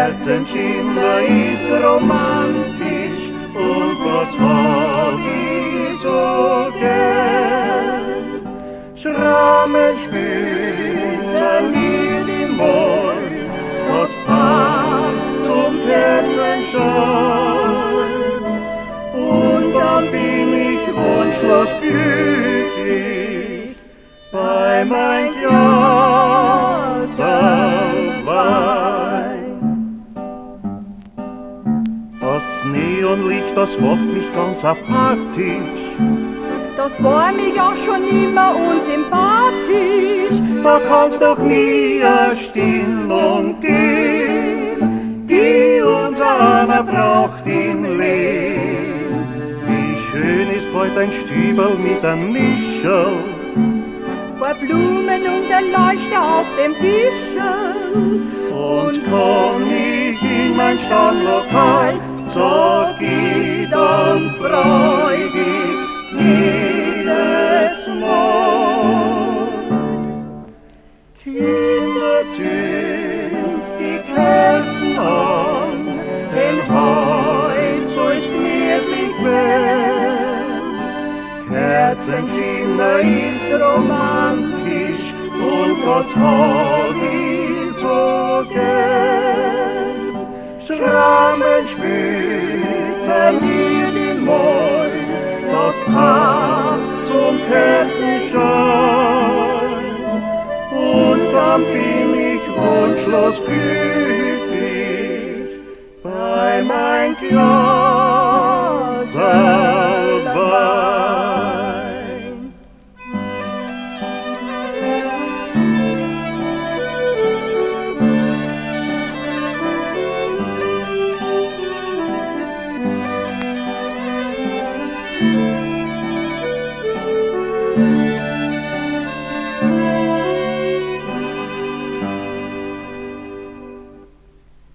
Kerzenschimmer ist romantisch und das hab ich so gern. Schrammen, Spitzen, Lied im Moll, das passt zum Kerzenschein. Und dann bin ich wunschlos glücklich bei mein Glas Wein. Das Neonlicht, das macht mich ganz apathisch. Das war mir ja schon immer unsympathisch. Da kann's doch nie eine Stimmung geben, die uns einer braucht im Leben. Wie schön ist heute ein Stübel mit einem Mischel, Paar Blumen und ein Leuchter auf dem Tischel. und komm ich in mein Stammlokal, sag ich dann freudig jedes Mal. Kinder, zünd's die Kerzen an, denn heut soll's gemütlich werden. Kerzenschimmer ist romantisch und das hab ich so gern. Schrammen, Spitzen, Lied im Moll, das passt zum Kerzenschein. Und dann bin ich wunschlos glücklich bei mein Glas